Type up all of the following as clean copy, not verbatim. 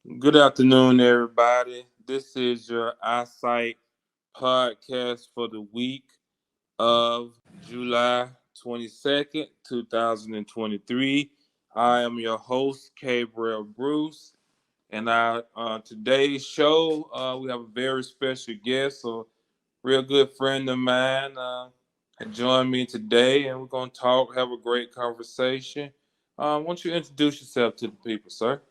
Good afternoon, everybody. This is your iSight podcast for the week of July 22nd, 2023. I am your host, Gabriel Bruce, and today's show we have a very special guest, a real good friend of mine had joined me today, and we're going to talk, have a great conversation. Why don't you introduce yourself to the people, sir?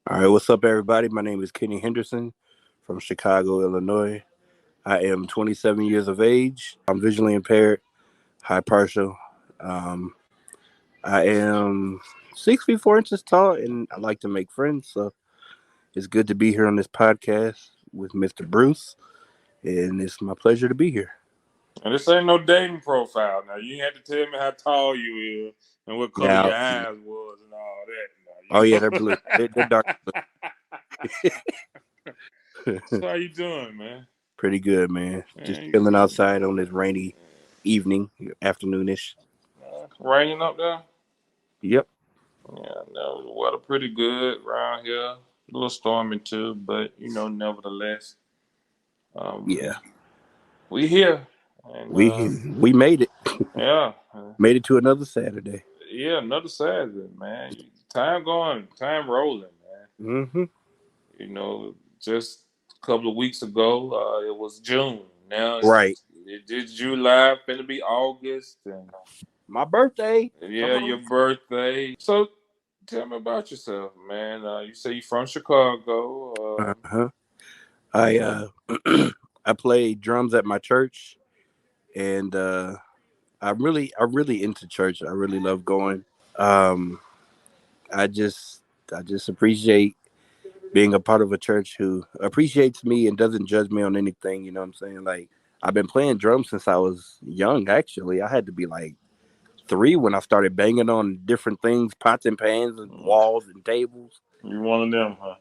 All right, what's up, everybody? My name is Kenny Henderson from Chicago, Illinois. I am 27 years of age. I'm visually impaired, high partial. Um, I am 6 feet 4 inches tall, and I like to make friends. So it's good to be here on this podcast with Mr. Bruce, and it's my pleasure to be here. And this ain't no dating profile. Now you had to tell me how tall you is and what color your Now, eyes was and all oh that. yeah, Now they're blue. They're dark blue. So how you doing, man? Pretty good, man. Just Man, chilling outside on this rainy evening, afternoonish. raining up there? Yep. Yeah, no, the weather pretty good around here. A little stormy too, but nevertheless, um, Yeah. we here, and We made it. yeah, Made it to another Saturday. yeah, another Saturday, man. Time going, time rolling, man. Mm-hmm. Just a couple of weeks ago, it was June. Now Right. it's July, finna be August, and My birthday. Come yeah, your on. birthday. So tell me about yourself, man. You say you from Chicago. Uh-huh. I I play drums at my church, and I'm really into church. I really love going. Um I just appreciate being a part of a church who appreciates me and doesn't judge me on anything, you know what I'm saying? Like, I've been playing drums since I was young. Actually, I had to be like 3 when I started banging on different things, pots and pans and walls and tables. You one of them, huh?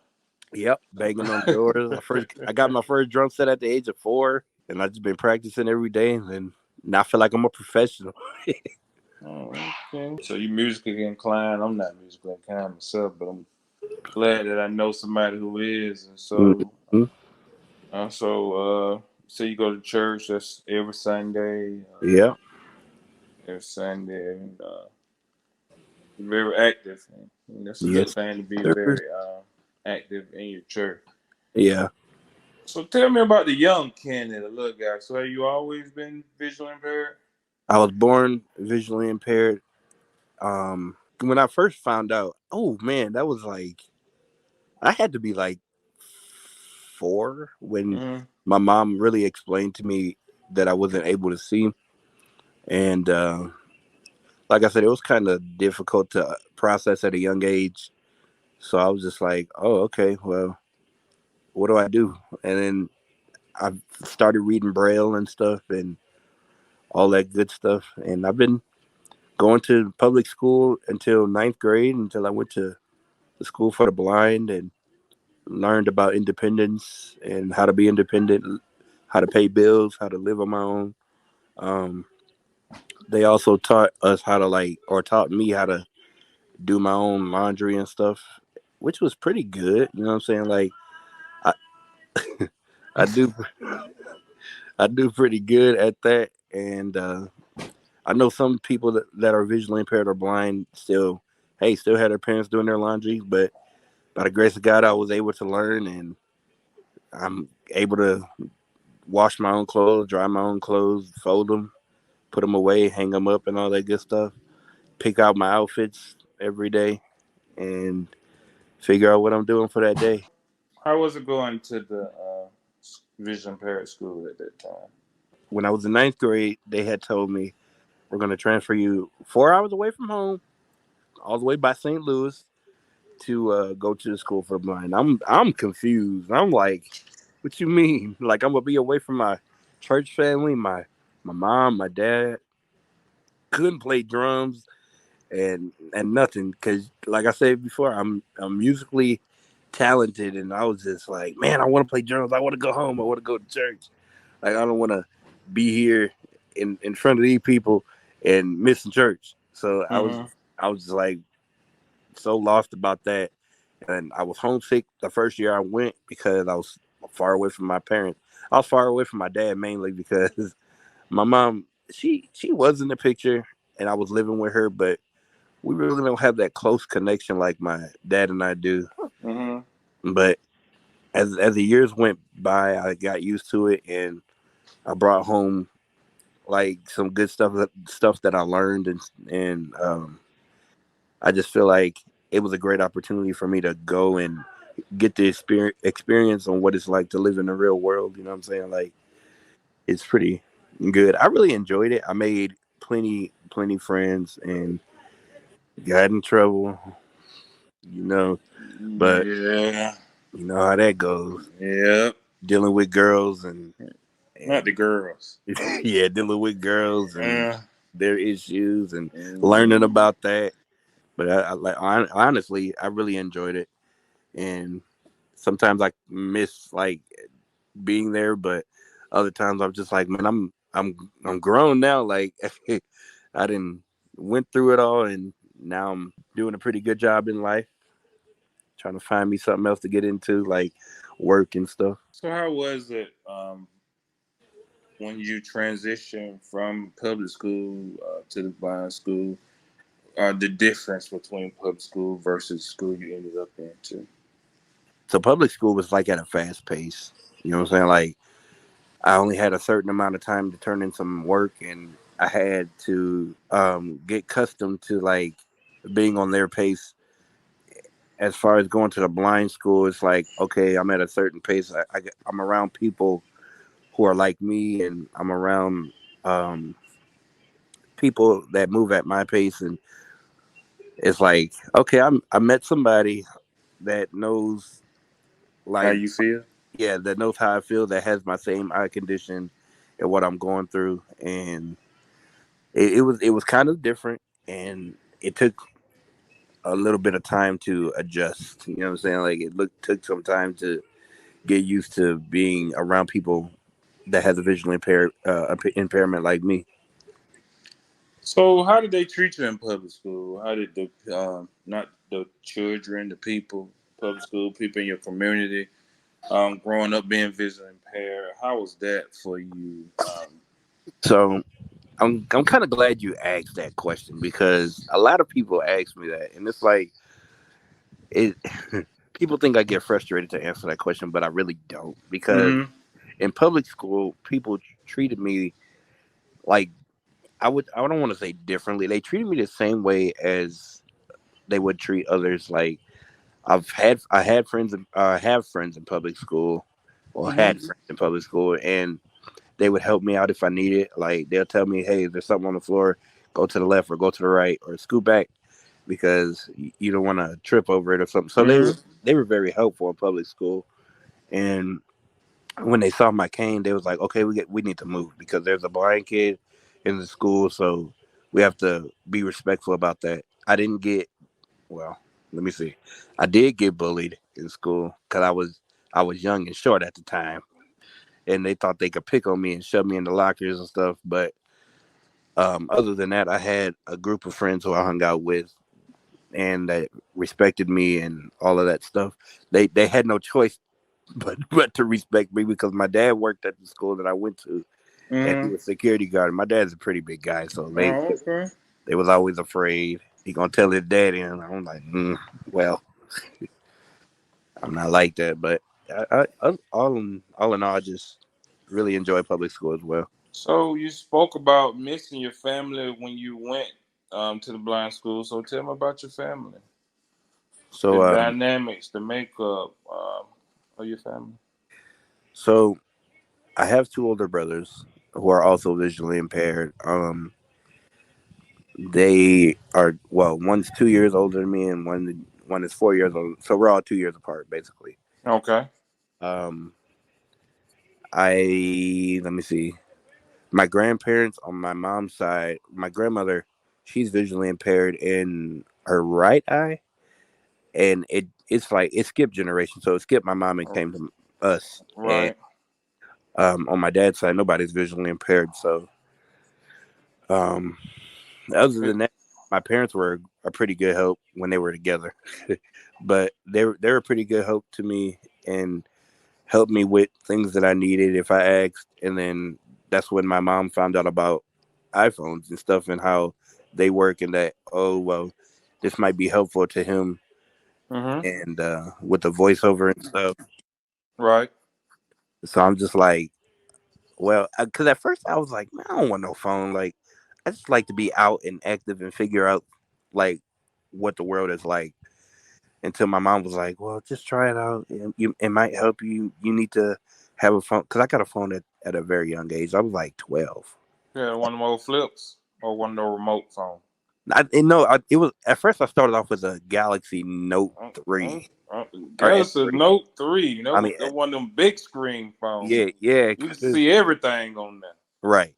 Yep, banging on doors. I got my first drum set at the age of 4, and I just been practicing every day, and now I feel like I'm a professional. Oh, okay. So you musically inclined. I'm not musically inclined myself, but I'm glad that I know somebody who is. And so, Hmm. so you go to church. That's every Sunday. Yeah. Every Sunday, and very active. And that's a good Yes, thing to be sir. very active in your church. Yeah. So tell me about the young Kenny, the little guy. So have you always been visually impaired? I was born visually impaired. When I first found out, oh man, that was like I had to be like 4 when Mm. my mom really explained to me that I wasn't able to see, and like I said, it was kind of difficult to process at a young age. So I was just like, oh, okay, well, what do I do? And then I started reading Braille and stuff and all that good stuff. And I've been going to public school until ninth grade, until I went to the school for the blind and learned about independence and how to be independent, how to pay bills, how to live on my own. Um, they also taught us how to or taught me how to do my own laundry and stuff, which was pretty good. You know what I'm saying? Like, I, I do I do pretty good at that, and I know some people that are visually impaired or blind still had their parents doing their laundry, but by the grace of God, I was able to learn, and I'm able to wash my own clothes, dry my own clothes, fold them, put them away, hang them up, and all that good stuff. Pick out my outfits every day, and figure out what I'm doing for that day. How was it going to the vision impaired school at that time? When I was in ninth grade, they had told me we're going to transfer you 4 hours away from home, all the way by St. Louis, to go to the school for the blind. I'm confused. I'm like, what you mean? Like I'm gonna be away from my church family, my mom, my dad. Couldn't play drums and nothing because, like I said before, I'm musically talented, and I was just like, man, I want to play drums. I want to go home. I want to go to church. Like I don't want to be here in front of these people and missing church. So Mm-hmm. I was just like so lost about that. and I was homesick the first year I went because I was far away from my parents. I was far away from my dad mainly because my mom she was in the picture and I was living with her, but we really don't have that close connection like my dad and I do. Mm-hmm. But as the years went by, I got used to it, and I brought home like some good stuff that I learned, and I just feel like it was a great opportunity for me to go and get the experience on what it's like to live in the real world. You know what I'm saying? Like it's pretty good. I really enjoyed it. I made plenty friends and got in trouble, you know, but Yeah. you know how that goes. Yep. Dealing with girls Not the and girls. yeah, dealing with girls and Uh, their issues and learning mm, about that. But honestly, I really enjoyed it, and sometimes I miss like being there, but other times I'm just like, man, I'm grown now. Like I didn't went through it all, and now I'm doing a pretty good job in life, trying to find me something else to get into, like work and stuff. so how was it when you transitioned from public school to the blind school? The difference between public school versus school you ended up into? So public school was like at a fast pace. You know what I'm saying? Like I only had a certain amount of time to turn in some work, and I had to get accustomed to like being on their pace. As far as going to the blind school, it's like okay, I'm at a certain pace. I'm around people who are like me, and I'm around um, people that move at my pace, and it's like okay, I met somebody that knows How like you feel? yeah, that knows how I feel, that has my same eye condition and what I'm going through, and it was kind of different, and it took a little bit of time to adjust. You know what I'm saying? Like took some time to get used to being around people that has a visual impairment like me. So how did they treat you in public school? How did the not the children, the people, public school people in your community, growing up being visually impaired? How was that for you? So I'm kind of glad you asked that question because a lot of people ask me that, and it's like it. People think I get frustrated to answer that question, but I really don't because Mm-hmm. in public school, people treated me like I don't want to say differently. They treated me the same way as they would treat others. Like I had friends have friends in public school, or had Mm-hmm. friends in public school, and they would help me out if I needed. Like they'll tell me, hey, there's something on the floor, go to the left or go to the right or scoot back because you don't want to trip over it or something. So Mm-hmm. they were very helpful in public school, and when they saw my cane, they was like, okay, we need to move because there's a blind kid in the school, so we have to be respectful about that. I didn't get well. Let me see. I did get bullied in school because I was young and short at the time, and they thought they could pick on me and shove me in the lockers and stuff. But other than that, I had a group of friends who I hung out with and that respected me and all of that stuff. They had no choice but to respect me because my dad worked at the school that I went to, and he Mm-hmm. was security guard. My dad's a pretty big guy, so Oh, okay. they was always afraid he gonna tell his daddy, and I'm like, well, I'm not like that. But all in all, I just really enjoy public school as well. So you spoke about missing your family when you went to the blind school. So tell me about your family, the So dynamics, the makeup of your family. so I have two older brothers who are also visually impaired. They are well, one's 2 years older than me, and one is 4 years old. So we're all 2 years apart, basically. Okay. Um, I let me see. My grandparents on my mom's side, my grandmother, she's visually impaired in her right eye, and it's like it skipped generation, so it skipped my mom and came to us. And Right. on my dad's side, nobody's visually impaired. So um, other than that. my parents were a pretty good help when they were together, but they're a pretty good help to me and helped me with things that I needed if I asked. And then that's when my mom found out about iPhones and stuff and how they work, and that, oh well, this might be helpful to him, Mm-hmm. and with the voiceover and stuff. Right. So I'm just like, well, because at first I was like, man, I don't want no phone. Like, I just like to be out and active and figure out like what the world is like. Until my mom was like, well, just try it out. It might help you. You need to have a phone, because I got a phone at a very young age. I was like 12. Yeah, one of them old flips or one of the remote phone. It was at first. I started off with a Galaxy Note Uh, uh, 3 uh, or Galaxy S3. Note 3. You I know, mean, that one of them big screen phones. yeah, yeah, You can 'cause- see everything on right.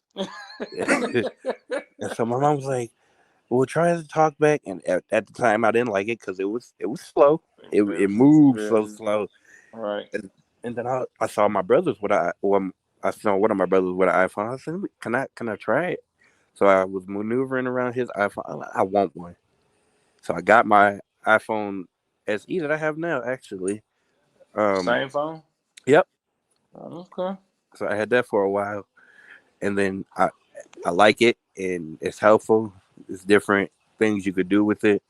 there. And so my mom was like, "Well, try to talk back." And at the time, I didn't like it because it was slow. It Very, moved so very, slow. right. And then I saw my brothers with I saw one of my brothers with an iPhone. I said, can I try it? So I was maneuvering around his iPhone. I want one. So I got my iPhone SE that I have now, actually. Um, Same phone? yep. Okay. So I had that for a while, and then I like it, and it's helpful. It's different things you could do with it,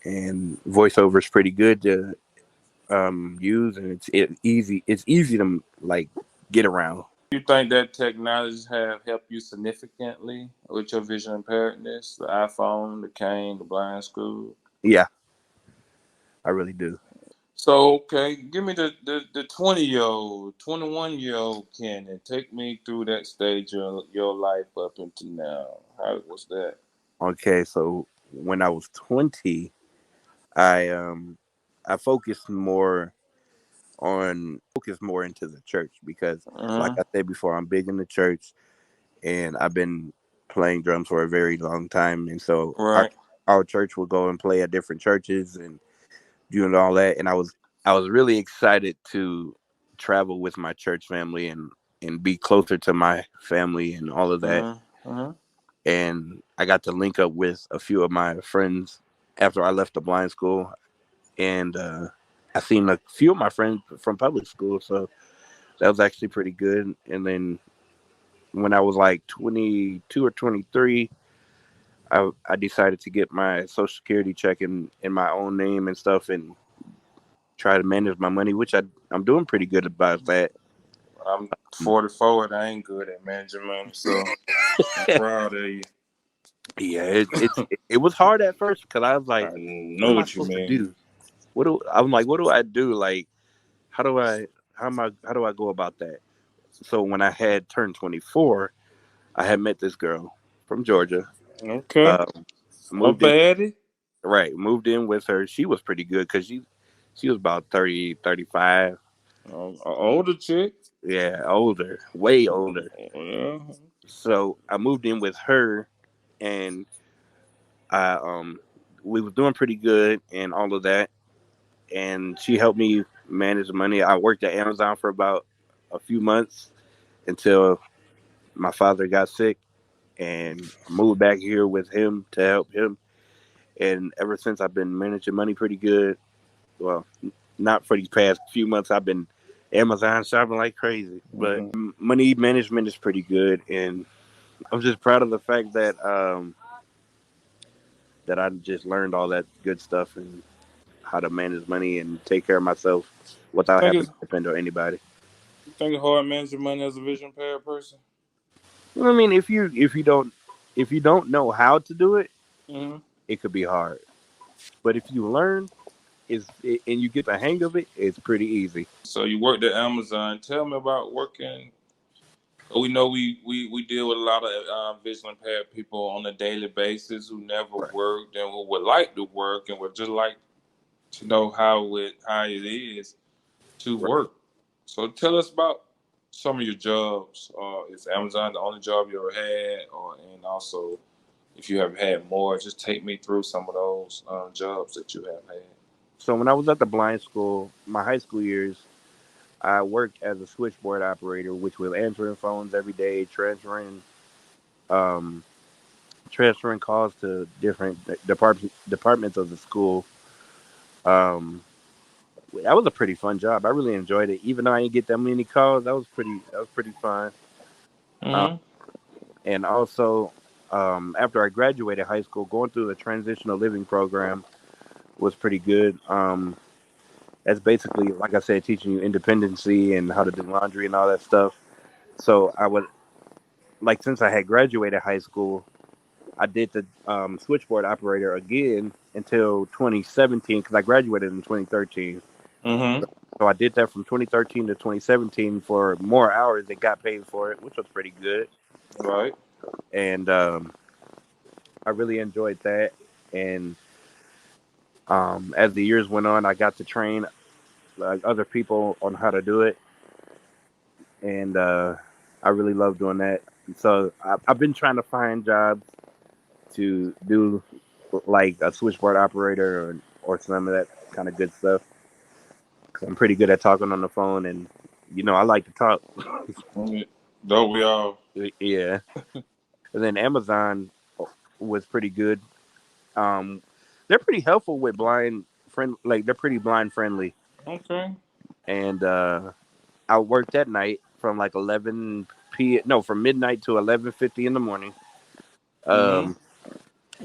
and voiceover is pretty good to use, and easy. It's easy to like get around. You think that technologies have helped you significantly with your vision impairedness? The iPhone, the cane, the blind school? Yeah, I really do. So, okay, give me the 20-year old, 21-year old Kenny. Take me through that stage of your life up until now. How was that? Okay, so when I was 20, I I focused more into the church because, like Mm-hmm. I said before, I'm big in the church, and I've been playing drums for a very long time, and so Right. our church will go and play at different churches and doing all that, and I was really excited to travel with my church family and be closer to my family and all of that. Mm-hmm. Mm-hmm. And I got to link up with a few of my friends after I left the blind school, and I seen a few of my friends from public school, so that was actually pretty good. And then when I was like 22 or 23, I decided to get my social security check in my own name and stuff, and try to manage my money, which I'm doing pretty good about that. I'm 44 and I ain't good at managing money, so I'm proud of you. Yeah, it was hard at first because I was I like, what know am I what you supposed to mean. do? I'm like, what do I do? Like, how do I how do I go about that? So when I had turned 24, I had met this girl from Georgia. Okay. Um, A moved in baddie. moved in with her. She was pretty good because she was about 30, 35. A older chick. Yeah, older, way older. Yeah. So I moved in with her, and I we was doing pretty good and all of that. And she helped me manage the money. I worked at Amazon for about a few months until my father got sick, and I moved back here with him to help him. And ever since, I've been managing money pretty good. Well, not for these past few months. I've been Amazon shopping like crazy, but Hmm. money management is pretty good, and I'm just proud of the fact that I just learned all that good stuff and how to manage money and take care of myself without Think having it's to depend on anybody. think it's hard managing money as a vision impaired person. I mean, if you don't know how to do it, Hmm. it could be hard. But if you learn, and you get the hang of it, it's pretty easy. So you worked at Amazon. Tell me about working. We know we deal with a lot of visually impaired people on a daily basis who never Right. worked and who would like to work and would just like to know how it is to Right. work. So tell us about some of your jobs. Is Amazon the only job you ever had, or and also if you have had more, just take me through some of those jobs that you have had. So when I was at the blind school, my high school years, I worked as a switchboard operator, which was answering phones every day, transferring um, transferring calls to different departments of the school. Um, that was a pretty fun job. I really enjoyed it, even though I didn't get that many calls. That was pretty fun. Um, Mm-hmm. and also, after I graduated high school, going through the transitional living program was pretty good. That's basically, like I said, teaching you independency and how to do laundry and all that stuff. So I would like since I had graduated high school, I did the switchboard operator again until 2017 because I graduated in 2013. Mm-hmm. So I did that from 2013 to 2017 for more hours and got paid for it, which was pretty good. Right. And I really enjoyed that. And as the years went on, I got to train other people on how to do it, and I really love doing that. So I've been trying to find jobs to do like a switchboard operator or some of that kind of good stuff. 'Cause I'm pretty good at talking on the phone, and I like to talk. Mm, don't we all? Yeah. And then Amazon was pretty good. Um, they're pretty helpful with blind friend, like they're pretty blind friendly. Okay. And I worked that night from like 11 p. No, from midnight to 11:50 in the morning. Mm-hmm. Um,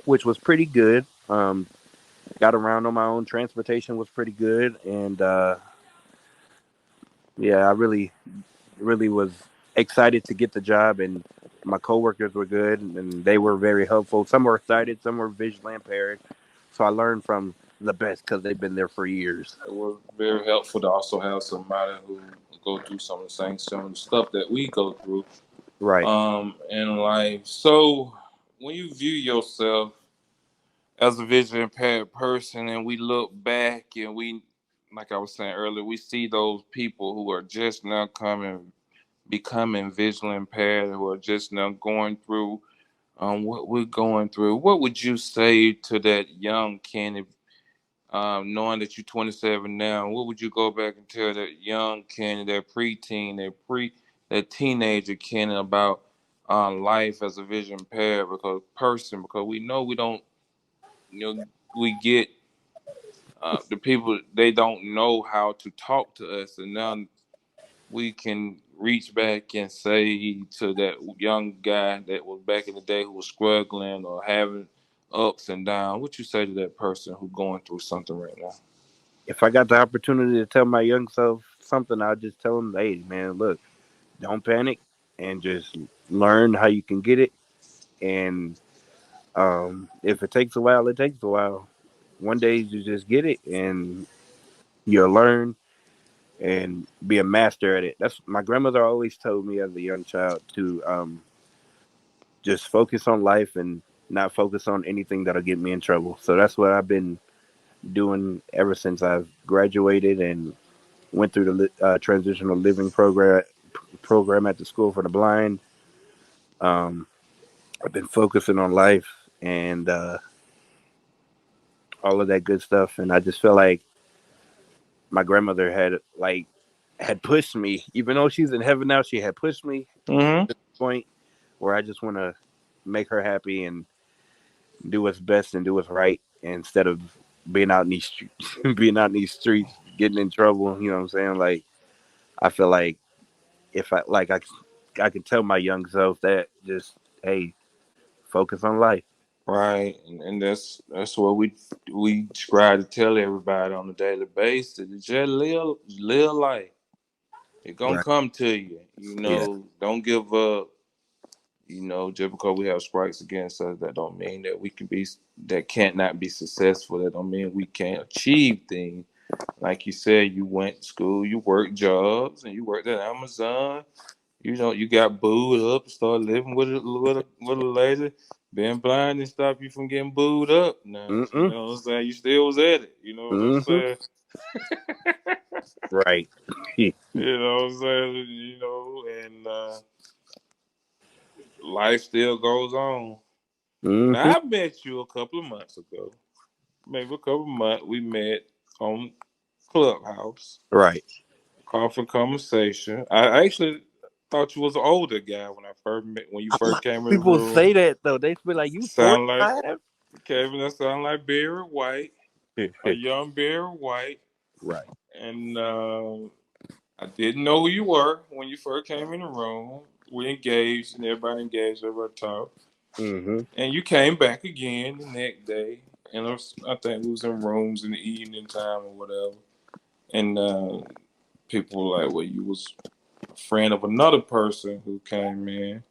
which was pretty good. Got around on my own. Transportation was pretty good, and yeah, I really was excited to get the job, and my coworkers were good, and they were very helpful. Some were sighted, some were visually impaired, so I learned from the best because they've been there for years. It was very helpful to also have somebody who go through some of the stuff that we go through Right. in life. So when you view yourself as a visually impaired person and we look back and we like I was saying earlier, we see those people who are just now becoming visually impaired, who are just now going through what we're going through. What would you say to that young Kenny, knowing that you're 27 now? What would you go back and tell that young Kenny, that preteen, that teenager Kenny about life as a vision impaired because we know we don't, we get the people, they don't know how to talk to us, and now we can reach back and say to that young guy that was back in the day who was struggling or having ups and downs, what you say to that person who's going through something right now? If I got the opportunity to tell my young self something, I'd just tell him, hey, man, look, don't panic and just learn how you can get it. And if it takes a while, it takes a while. One day you just get it and you'll learn and be a master at it. That's my grandmother always told me as a young child to just focus on life and not focus on anything that'll get me in trouble. So that's what I've been doing ever since I've graduated and went through the transitional living program at the school for the blind. Um, I've been focusing on life and all of that good stuff, and I just feel like my grandmother had pushed me, even though she's in heaven now. She had pushed me Mm-hmm. to the point where I just want to make her happy and do what's best and do what's right instead of being out in these streets, being out in these streets, getting in trouble. You know what I'm saying? Like I feel like if I can tell my young self that just hey, focus on life. Right, and that's what we try to tell everybody on a daily basis. Just live life. It gonna Right. come to you. Yeah. Don't give up. Just because we have strikes against us, that don't mean that we can be that can't not be successful. That don't mean we can't achieve things. Like you said, you went to school, you worked jobs, and you worked at Amazon. You got booed up, started living with a lady. Being blind and stop you from getting booed up. Now, you Mm-mm. know what I'm saying? You still was at it. You know what I'm Mm-hmm. saying? Right. You know what I'm saying? And life still goes on. Mm-hmm. Now, I met you a couple of months ago. Maybe a couple of months. We met on Clubhouse. Right. Coffee conversation. I actually thought you was an older guy when I first met when you A lot first of came in the people room. say that though. They feel like you Sound like 45. Kevin. That sound like Barry White, a young Barry White, Right. and I didn't know who you were when you first came in the room. We engaged, and everybody engaged, everybody talked, Mm-hmm. and you came back again the next day. And I think we was in rooms in the evening time or whatever, and people were like, "Well, you was a friend of another person who came in."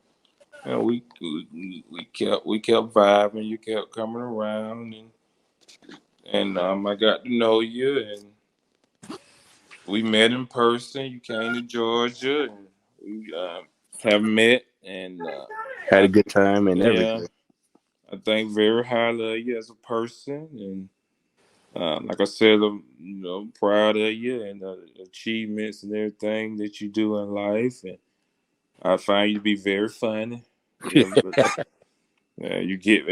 And we kept vibing. You kept coming around, and I got to know you, and we met in person. You came to Georgia, and we have met, and Had a I good time and yeah, everything. I think very highly of you as a person, and like I said, I'm proud of you and the achievements and everything that you do in life, and I find you to be very funny. Yeah, you get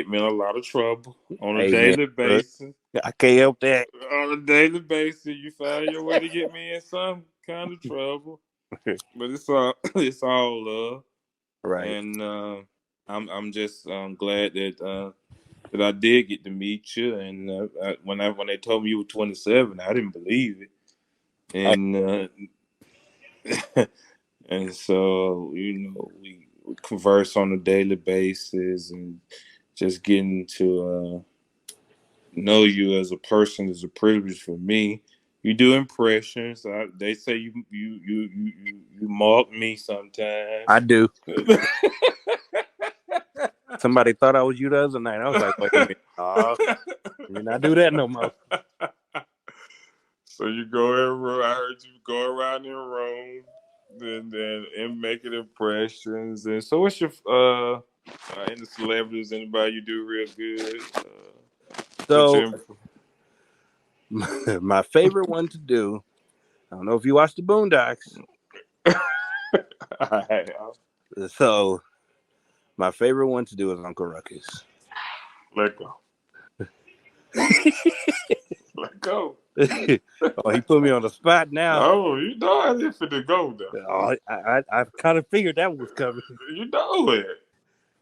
me in a lot of trouble on a Hey man, daily look, basis. I can't help that. On a daily basis, you find your way to get me in some kind of trouble, but it's all it's all love, Right. and I'm just glad that I did get to meet you. And when they told me you were 27, I didn't believe it, Hey, and and so we converse on a daily basis, and just getting to know you as a person is a privilege for me. You do impressions. They say you mock me sometimes. I do. Somebody thought I was you the other night. I was like, wait a minute. Oh, you not do that no more. So you go in. I heard you go around in a room, and making impressions. And so, what's your in the celebrities? Anybody you do real good? What's So your my favorite one to do. I don't know if you watch the Boondocks. So my favorite one to do is Uncle Ruckus. let go, let go. Oh, he put me on the spot now. No, you know I didn't fit to go though. Oh, I kind of figured that was coming. You know it.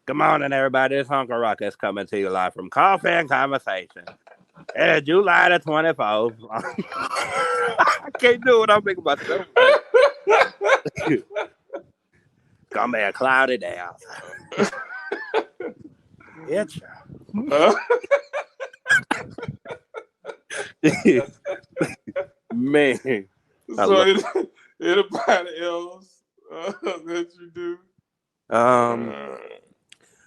Come on and everybody, it's Uncle Ruckus coming to you live from Coffee and Conversation. It's July the 24th. I can't do it. I'm making myself. Come here, cloudy day outside. It's man. I So love. anybody else that you do? Um, Uh,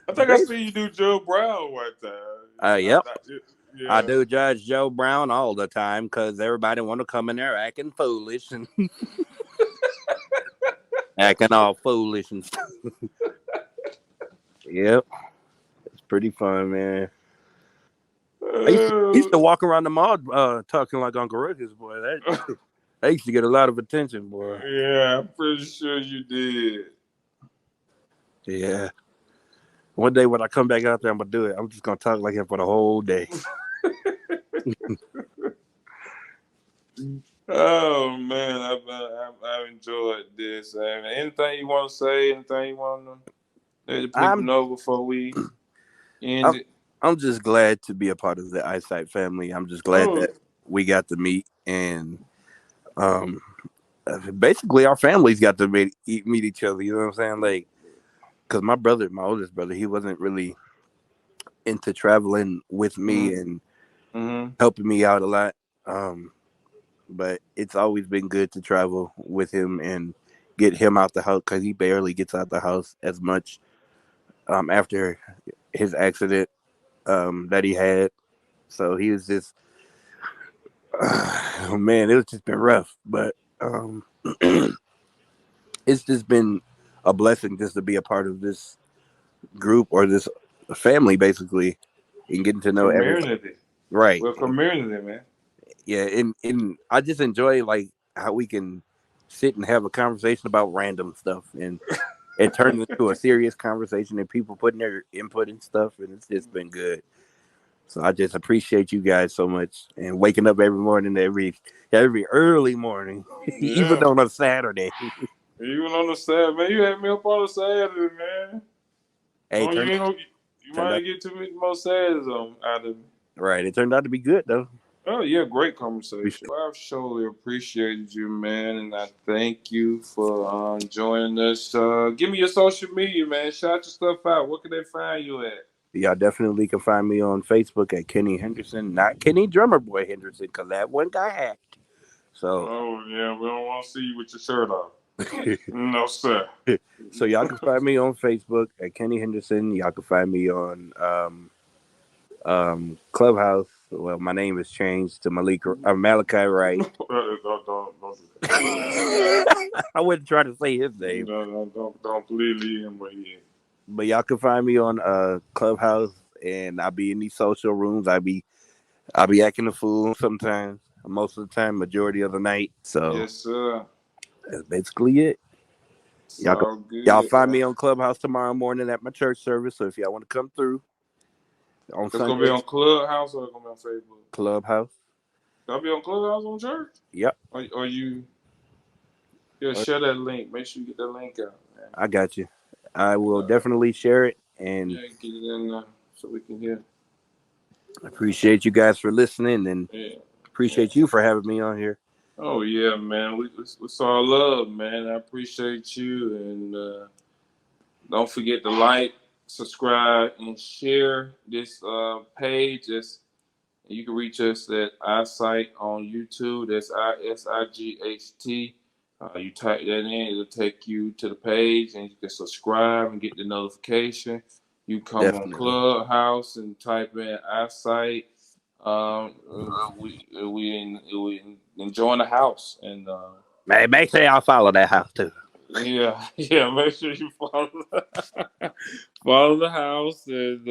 I think I see you do Joe Brown one time. Yep. I Yeah. do Judge Joe Brown all the time because everybody want to come in there acting foolish and acting all foolish and stuff. Yep, it's pretty fun, man. I used to walk around the mall talking like Uncle Ruckus, boy. I used to get a lot of attention, boy. Yeah, I'm pretty sure you did. Yeah. One day when I come back out there, I'm gonna do it. I'm just gonna talk like him for the whole day. Oh man, I've enjoyed this. Anything you want to say? Anything you want to let the people I'm know before we end I'm it? I'm just glad to be a part of the iSight family. I'm just glad Oh, that we got to meet and um basically our families got to meet each other. You know what I'm saying? Like, cause my brother, my oldest brother, he wasn't really into traveling with me mm-hmm, and mm-hmm. helping me out a lot. Um, but it's always been good to travel with him and get him out the house because he barely gets out the house as much after his accident that he had. So he was just, oh man, it's just been rough. But it's just been a blessing just to be a part of this group or this family, basically, and getting to know everybody. Community. Right. Well, community, man. Yeah, and I just enjoy like how we can sit and have a conversation about random stuff and it turns into a serious conversation and people putting their input and stuff and it's just been good. So I just appreciate you guys so much and waking up every morning, every early morning, even Yeah. on a Saturday. Even on the Saturday, man, you had me up on the Saturday, man. Hey, Oh, you turned might out get too many more Saturdays on out of me. right. It turned out to be good though. Oh yeah, great We conversation. Well, I've surely appreciated you, man, and I thank you for joining us. Give me your social media, man. Shout your stuff out. Where can they find you at? Y'all definitely can find me on Facebook at Kenny Henderson, not Kenny Drummer Boy Henderson, because that one got hacked. So, Oh yeah, we don't want to see you with your shirt off. No sir. so y'all can find me on Facebook at Kenny Henderson. Y'all can find me on Clubhouse. Well, my name has changed to Malachi Wright. Don't do that. I wouldn't try to say his name, Don't please leave him where he is. but y'all can find me on Clubhouse, and I'll be in these social rooms. I'll be acting a fool sometimes. Most of the time, majority of the night. So Yes, sir. that's basically it. It's Y'all all y'all good. find me on Clubhouse tomorrow morning at my church service. So if y'all want to come through on It's gonna be Sunday, on Clubhouse or it's gonna be on Facebook. Clubhouse. Gonna be on Clubhouse on church. Yep, Or you yeah, share that link. Make sure you get that link out, man. I got you. I will Uh, definitely share it, and yeah, get it in so we can hear. appreciate you guys for listening, and Yeah, yeah. appreciate you for having me on here. Oh yeah, man. We saw love, man. I appreciate you, and don't forget to like, subscribe, and share this page. You can reach us at iSight on YouTube. That's ISIGHT. You type that in, it'll take you to the page, and you can subscribe and get the notification. You come on Definitely. Clubhouse and type in iSight. We enjoying the house, and Man, make sure y'all follow that house too. yeah, yeah. Make sure you follow follow the house and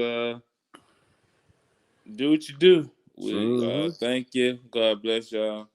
do what you do. We Mm-hmm. thank you. God bless y'all.